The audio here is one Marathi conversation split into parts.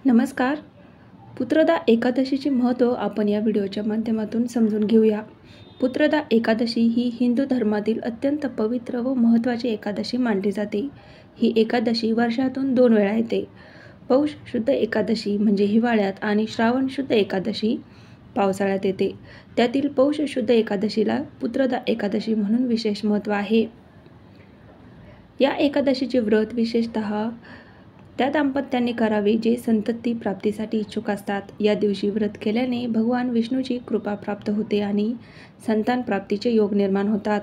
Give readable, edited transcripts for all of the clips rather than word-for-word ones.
नमस्कार. पुत्रदा एकादशीचे महत्त्व आपण या व्हिडिओच्या माध्यमातून समजून घेऊया. पुत्रदा एकादशी ही हिंदू धर्मातील अत्यंत पवित्र व महत्त्वाची एकादशी मानली जाते. ही एकादशी वर्षातून 2 वेळा येते. पौष शुद्ध एकादशी म्हणजे हिवाळ्यात आणि श्रावण शुद्ध एकादशी पावसाळ्यात येते. त्यातील पौष शुद्ध एकादशीला पुत्रदा एकादशी म्हणून विशेष महत्त्व आहे. या एकादशीचे व्रत विशेषतः त्या दाम्पत्यांनी करावे जे संतती प्राप्तीसाठी इच्छुक असतात. या दिवशी व्रत केल्याने भगवान विष्णूची कृपा प्राप्त होते आणि संतान प्राप्तीचे योग निर्माण होतात.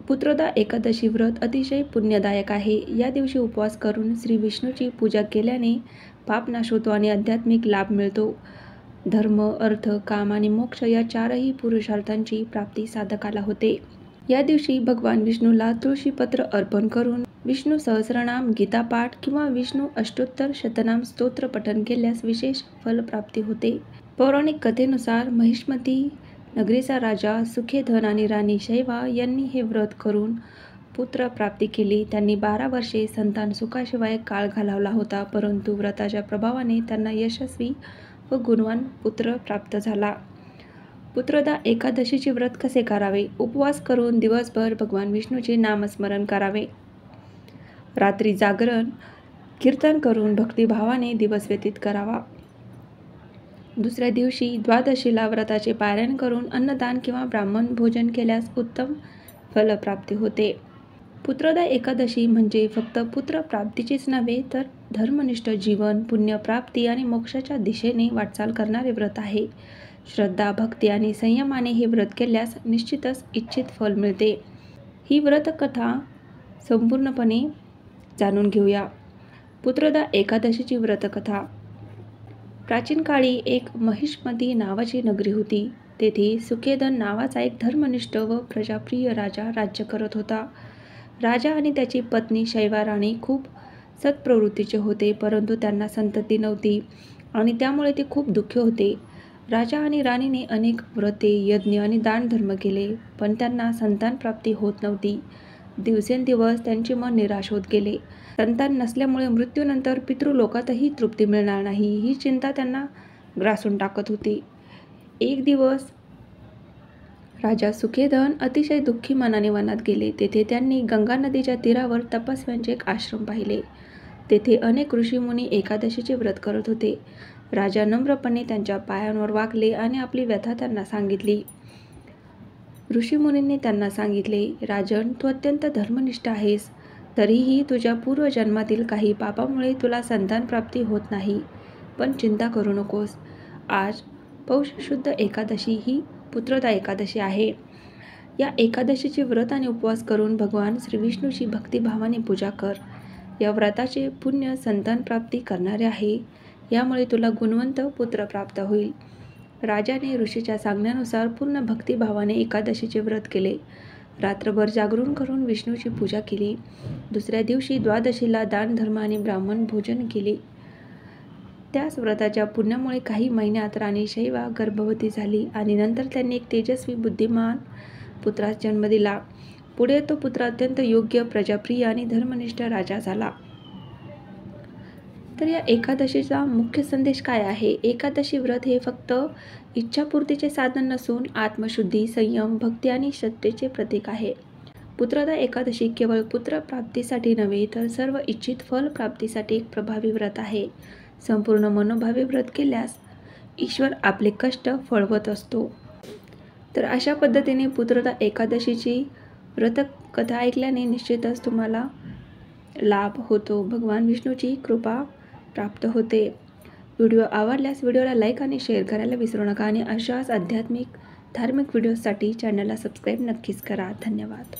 पुत्रदा एकादशी व्रत अतिशय पुण्यदायक आहे. या दिवशी उपवास करून श्री विष्णूची पूजा केल्याने पाप नाश होतो आणि आध्यात्मिक लाभ मिळतो. धर्म, अर्थ, काम आणि मोक्ष या 4ही पुरुषार्थांची प्राप्ती साधकाला होते. या दिवशी भगवान विष्णूला तुळशीपत्र अर्पण करून विष्णू सहस्रनाम, गीतापाठ किंवा विष्णू अष्टोत्तर शतनाम स्तोत्र पठण केल्यास विशेष फलप्राप्ती होते. पौराणिक कथेनुसार महिष्मती नगरीचा राजा सुखेधन आणि राणी शैवा यांनी हे व्रत करून पुत्र प्राप्ती केली. त्यांनी 12 वर्षे संतान सुखाशिवाय काळ घालवला होता, परंतु व्रताच्या प्रभावाने त्यांना यशस्वी व गुणवान पुत्र प्राप्त झाला. पुत्रदा एकादशीचे व्रत कसे करावे? उपवास करून दिवसभर भगवान विष्णूचे नामस्मरण करावे. रात्री जागरण, कीर्तन करून भक्तिभावाने दिवस व्यतीत करावा. दुसऱ्या दिवशी द्वादशीला व्रताचे पारायण करून अन्नदान किंवा ब्राह्मण भोजन केल्यास उत्तम फलप्राप्ती होते. पुत्रदा एकादशी म्हणजे फक्त पुत्र प्राप्तीचेच नव्हे तर धर्मनिष्ठ जीवन, पुण्यप्राप्ती आणि मोक्षाच्या दिशेने वाटचाल करणारे व्रत आहे. श्रद्धा, भक्ती आणि संयमाने हे व्रत केल्यास निश्चितच इच्छित फल मिळते. ही व्रतकथा संपूर्णपणे जाणून घेऊया. पुत्रदा एकादशीची व्रतकथा. प्राचीन काळी एक महिष्मती नावाची नगरी होती. तेथे सुखेधन नावाचा एक धर्मनिष्ठ व प्रजाप्रिय राजा राज्य करत होता. राजा आणि त्याची पत्नी शैवा राणी खूप सत्प्रवृत्तीचे होते, परंतु त्यांना संतती नव्हती आणि त्यामुळे ते खूप दुःखी होते. राजा आणि राणीने अनेक व्रते, यज्ञ आणि दानधर्म केले, पण त्यांना संतान प्राप्ती होत नव्हती. दिवसेंदिवस त्यांचे मन निराश होत गेले. संतान नसल्यामुळे मृत्यूनंतर पितृलोकातही तृप्ती मिळणार नाही ही चिंता त्यांना ग्रासून टाकत होती. एक दिवस राजा सुखेधन अतिशय दुःखी मनाने वनात गेले. तेथे त्यांनी गंगा नदीच्या तीरावर तपस्व्यांचे एक आश्रम पाहिले. तेथे अनेक ऋषीमुनी एकादशीचे व्रत करत होते. राजा नम्रपणे त्यांच्या पायांवर वाकले आणि आपली व्यथा त्यांना सांगितली. ऋषीमुनींनी त्यांना सांगितले, राजन, तू अत्यंत धर्मनिष्ठ आहेस, तरीही तुझ्या पूर्वजन्मातील काही पापामुळे तुला संतान प्राप्ती होत नाही. पण चिंता करू नकोस. आज पौष शुद्ध एकादशी ही पुत्रदा एकादशी आहे. या एकादशीचे व्रत आणि उपवास करून भगवान श्री विष्णूची भक्तिभावाने पूजा कर. या व्रताचे पुण्य संतान प्राप्ती करणारे आहे. यामुळे तुला गुणवंत पुत्र प्राप्त होईल. राजाने ऋषीच्या सांगण्यानुसार पूर्ण भक्तिभावाने एकादशीचे व्रत केले. रात्रभर जागरण करून विष्णूची पूजा केली. दुसऱ्या दिवशी द्वादशीला दानधर्म आणि ब्राह्मण भोजन केले. त्याच व्रताच्या पुण्यामुळे काही महिन्यात राणी शैवा गर्भवती झाली आणि नंतर त्यांनी एक तेजस्वी बुद्धिमान पुत्रास जन्म दिला. पुढे तो पुत्र अत्यंत योग्य, प्रजाप्रिय आणि धर्मनिष्ठ राजा झाला. तर या एकादशीचा मुख्य संदेश काय आहे? एकादशी व्रत हे फक्त इच्छापूर्तीचे साधन नसून आत्मशुद्धी, संयम, भक्ती आणि श्रद्धेचे प्रतीक आहे. पुत्रदा एकादशी केवळ पुत्र प्राप्तीसाठी नव्हे तर सर्व इच्छित फल प्राप्तीसाठी एक प्रभावी व्रत आहे. संपूर्ण मनोभावे व्रत केल्यास ईश्वर आपले कष्ट फळवत असतो. तर अशा पद्धतीने पुत्रदा एकादशीची व्रतकथा ऐकल्याने निश्चितच तुम्हाला लाभ होतो. भगवान विष्णूची कृपा प्राप्त होते. व्हिडिओ आवडल्यास व्हिडिओला लाईक आणि शेअर करायला विसरू नका आणि अशाच आध्यात्मिक धार्मिक व्हिडिओसाठी चॅनलला सबस्क्राईब नक्कीच करा. धन्यवाद.